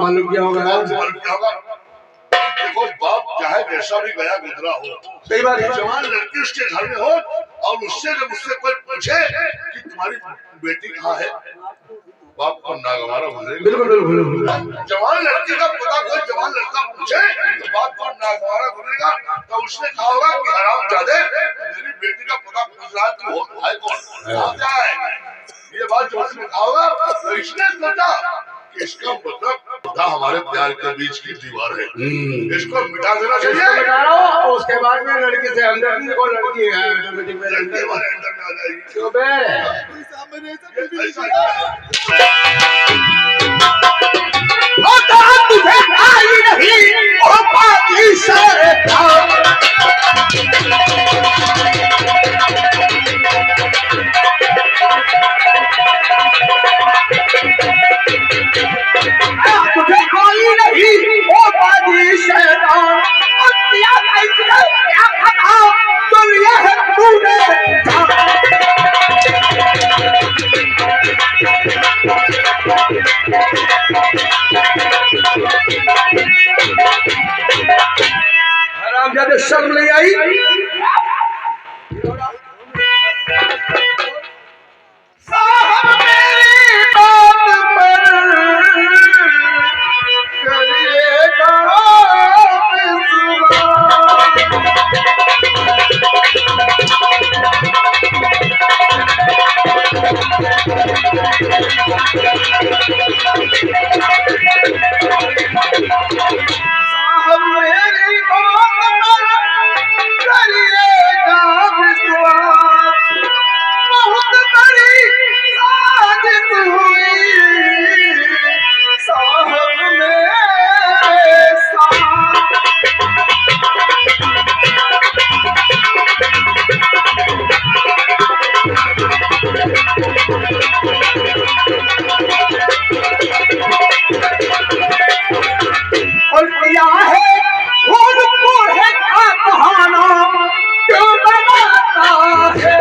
मालूम क्या होगा? मालूम क्या होगा? देखो बाप चाहे वैसा भी गया गुजरा हो, सही बात है। जवान लड़की उसके घर में हो और उससे जब उससे कोई पूछे कि तुम्हारी बेटी कहाँ है, बाप को नागवारा बोलेगा। बिल्कुल बिल्कुल। जवान लड़की का पता कोई जवान लड़का पूछे तो बाप को नागवारा बोलेगा। तो उसने कहा होगा कि हरामजादे मेरी बेटी का पता पूछ रहा है, तू है कौन, क्या है? ये बात जो उसने कहा होगा तो इसने सोचा कि इसका मतलब खुदा हमारे प्यार के बीच की दीवार है, इसको मिटा देना चाहिए। उसके बाद में लड़की से हमदर्दी को लड़की है ऑटोमेटिक में अंदर में आ जाएगी। चुप है। तुझे आई नहीं ओ बाकी सारे तुझे कोई नहीं ओ बाजी शैतान और किया क्या खता तो ये है तूने हरामजादे शर्म नहीं आई? साहब मेरी बात पर करिएगा साहब मेरी बात पर करिएगा विश्वास, बहुत बड़ी साजिश हुई साहब मेरे साथ। और किया है खून बूढ़े का बहाना क्यों बनाता है?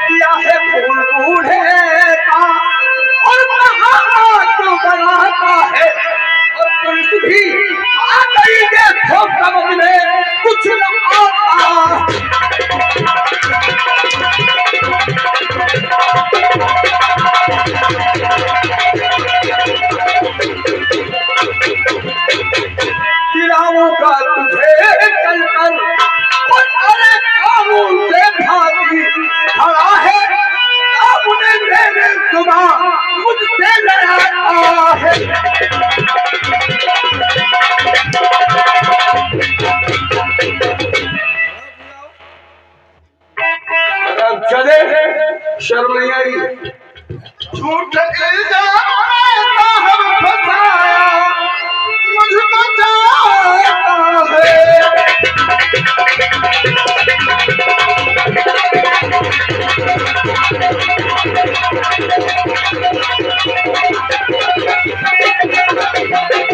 किया है खून बूढ़े का और बहाना क्यों बनाता है? और पुलिस भी आ गई देखो समझ में कुछ न आता। गिराऊंगा तुझे चल कर और अरे कानून से भागी खड़ा है सामने मेरे सुबह मुझसे लड़ाता है। चले शर्म नहीं आई? झूठ इल्जाम में साहब फंसाया मुझ बचाता है।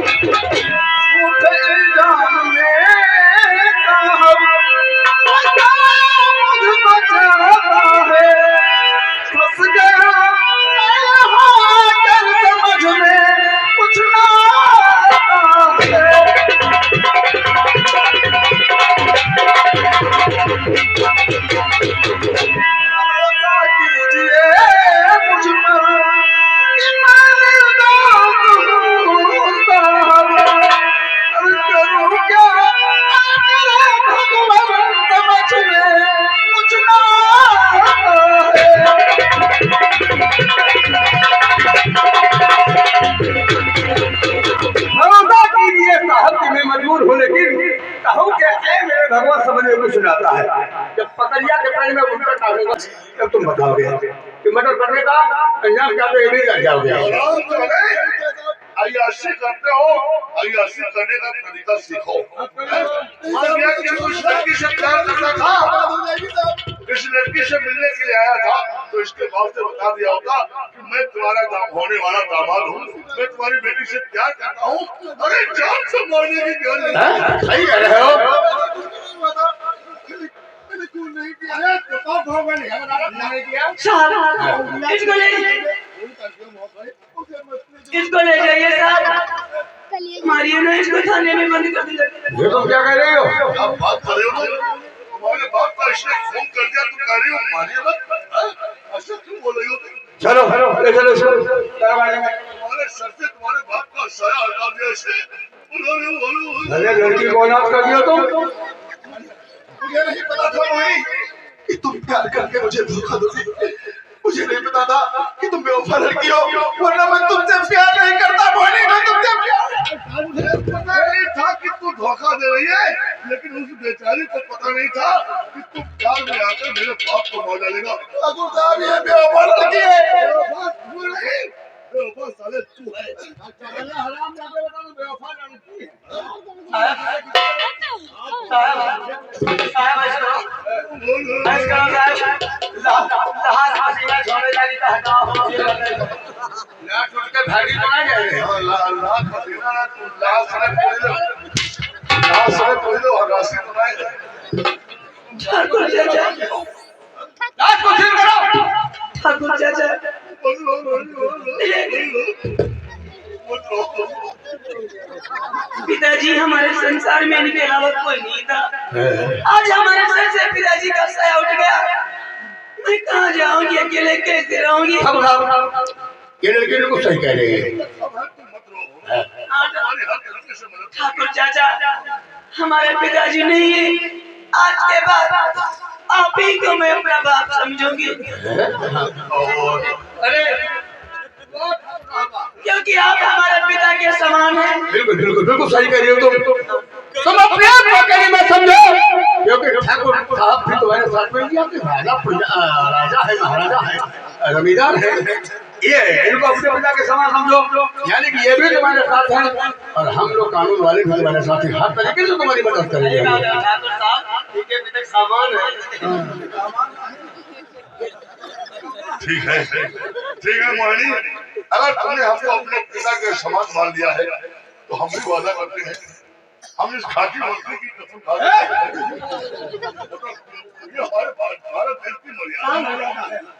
झूठ इल्जाम में साहब मुझ बचाता है। फंस गया समझ में कुछ ना आता है। भरोसा कीजिए मुझ पर कि मैं निर्दोष हूँ साहब, और करूँ क्या मेरे भगवान समझ में कुछ ना आता है। भरोसा कीजिए साहब कि मैं मजबूर हूँ, लेकिन कहूँ क्या है मेरे भगवान समझ में कुछ आता है। जब पकड़िया के पैर में उल्टा डालूंगा तब तुम बताओगे कि मर्डर करने का अंजाम क्या तो ये भी कर जाओगे। अय्याशी करते हो, अय्याशी करने का तरीका सीखो। मान लिया कि उस लड़की से प्यार करता था, इस लड़की से मिलने के लिए आया था, तो इसके बाप से बता दिया होगा कि मैं तुम्हारा होने वाला दामाद हूँ, मैं तुम्हारी बेटी से प्यार करता हूँ। अरे जान से मारने की क्यों नहीं? सही कह रहे हो। साहब इसको ले जाइए साहब, मारिए ना इसको, थाने में बंद कर दिया। ये तुम क्या कह रही हो? आप बात कर रहे हो तो तुम्हारे बाप का इसने फोन कर दिया, तुम कह रही हो मारिए मत, ऐसा क्यों बोल रही हो? चलो ले चलो इसको। तुम्हारे सर से तुम्हारे बाप का साया हटा दिया इसे। अरे लड़की को अनाथ कर दिया तुम। मुझे नहीं पता था मोहिनी कि तुम प्यार करके मुझे धोखा दोगी। मुझे नहीं पता था कि तुम बेवफा लड़की हो, वरना मैं तुमसे प्यार नहीं करता मोहिनी, मैं तुमसे प्यार। मुझे पता नहीं था कि तू धोखा दे रही है, लेकिन उस बेचारी को पता नहीं था कि तू प्यार में आकर मेरे बाप को मौज डालेगा। ठाकुर साहब ये बेवफा लड़की है। बेवफा साले तू है। हराम जाके बता दो बेवफा लड़की है। ठाकुर चाचा पिताजी हमारे संसार में इनके अलावा कोई नहीं था। आज हमारे सर से पिताजी का साया उठ गया। मैं कहाँ जाऊंगी, अकेले कैसे रहूंगी? ये लड़की बिल्कुल सही कह रही है। ठाकुर चाचा हमारे पिताजी नहीं है, आज के बाद आप ही को मैं अपना बाप समझूंगी। अरे क्योंकि आप हमारे पिता के समान हैं। बिल्कुल बिल्कुल बिल्कुल सही कह रही हो तुम अपने आप को कहीं मत समझो, क्योंकि ठाकुर साहब भी तुम्हारे साथ में आपके राजा है, महाराजा है, जमींदार है। ये इनको अपने पिता के समान समझो, यानी कि ये भी तुम्हारे साथ हैं और हम लोग कानून वाले भी तुम्हारे साथ हैं, हर तरीके से तुम्हारी मदद करेंगे। ठाकुर साहब इनके पिता सामान है। ठीक है मोहिनी, अगर तुमने हमको अपने पिता के समान मान लिया है तो हम भी वादा करते हैं, हम इस खाकी मुर्गी की कसम खाते हैं। ये हमारे भारत देश की मर्यादा है,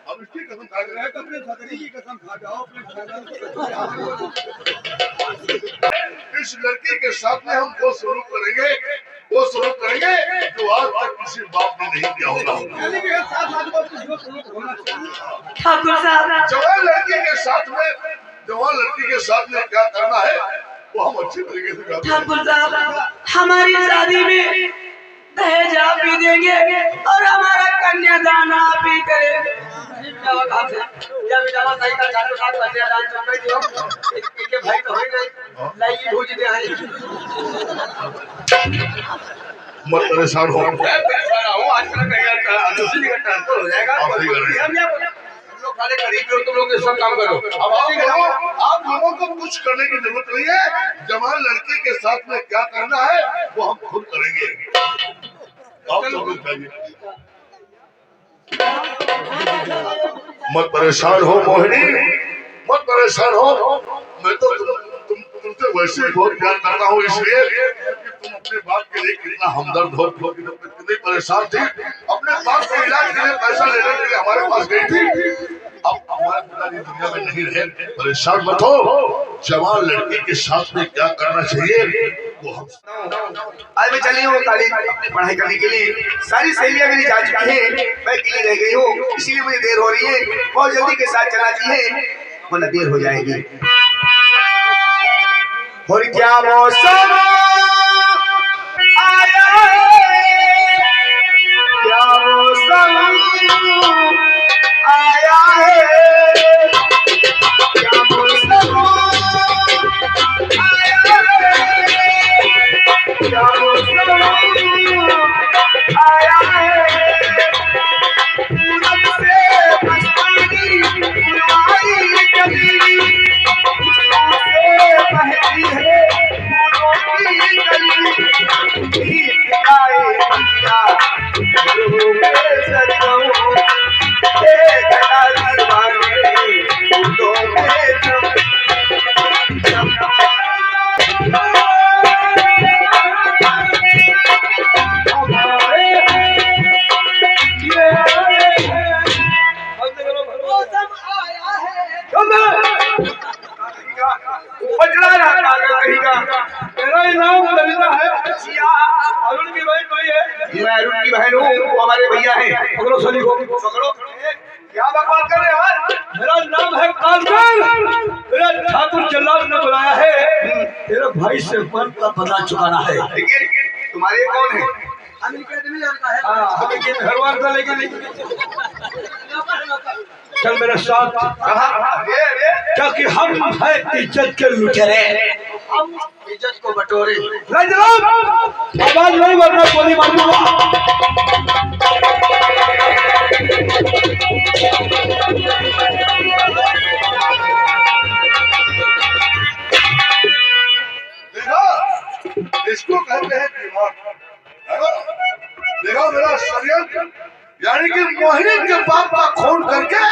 हम इसकी कसम खा रहे हैं, अपने खतरे की कसम खा जाओ। इस लड़की के साथ में हम वो शुरू करेंगे जो आज तक किसी बाप ने नहीं किया होगा। ठाकुर साहब जवान लड़की के साथ में क्या करना है वो हम अच्छी तरीके से करते हैं। ठाकुर साहब हमारी शादी में दहेज आप ही देंगे और हमारा कन्यादान आप ही करेंगे। भाई तो मत परेशान हो, तुम लोग सब काम करो। अब आप लोगों को कुछ करने की जरूरत नहीं है। जवान लड़की के साथ में क्या करना है वो हम खुद करेंगे। आप लोग चाहिए मत परेशान हो मोहिनी, मत परेशान हो। मैं तो तुमसे वैसे ही बहुत प्यार करता हूँ, इसलिए कि तुम अपने बाप के लिए कितना हमदर्द हो, कितनी परेशान थी। अपने बाप के इलाज के लिए पैसा लेने के लिए हमारे पास गई थी। अब हमारे पिताजी दुनिया में नहीं रहे, परेशान मत हो। जवान लड़की के साथ में क्या करना चाहिए वो हम। आज मैं चली हूँ कॉलेज अपनी पढ़ाई करने के लिए। सारी सहेलियां मेरी जा चुकी हैं, मैं अकेली रह गई हूँ, इसीलिए मुझे देर हो रही है। बहुत जल्दी के साथ चलाती है वरना देर हो जाएगी। और क्या मौसम आया है, क्या मौसम आया है, क्या मौसम आया है, क्या मौसम आया है। पूरब से मस्तानी पुरवाई कभी बहती है फूलों की बजड़ा रहा पागल कहीं का। मेरा नाम ललिता है। अरुण की बहन कोई है? मैं अरुण की बहन हूँ, वो हमारे भैया हैं। पकड़ो सली को, पकड़ो। क्या बकवास कर रहे हो यार? मेरा नाम है कालकर। मेरा ठाकुर जल्लाद ने बुलाया है तेरे भाई से मन का पता चुकाना है। लेकिन तुम्हारे कौन है? भगवान का लेकिन चल मेरे साथ। क्या कि हम है इज्जत के लुटेरे, हम इज्जत को बटोरे। आवाज नहीं वरना गोली मार दूंगा। इसको कहते हैं दिमाग। देखो मेरा षड्यंत्र, यानी कि मोहिनी के बाप का खून करके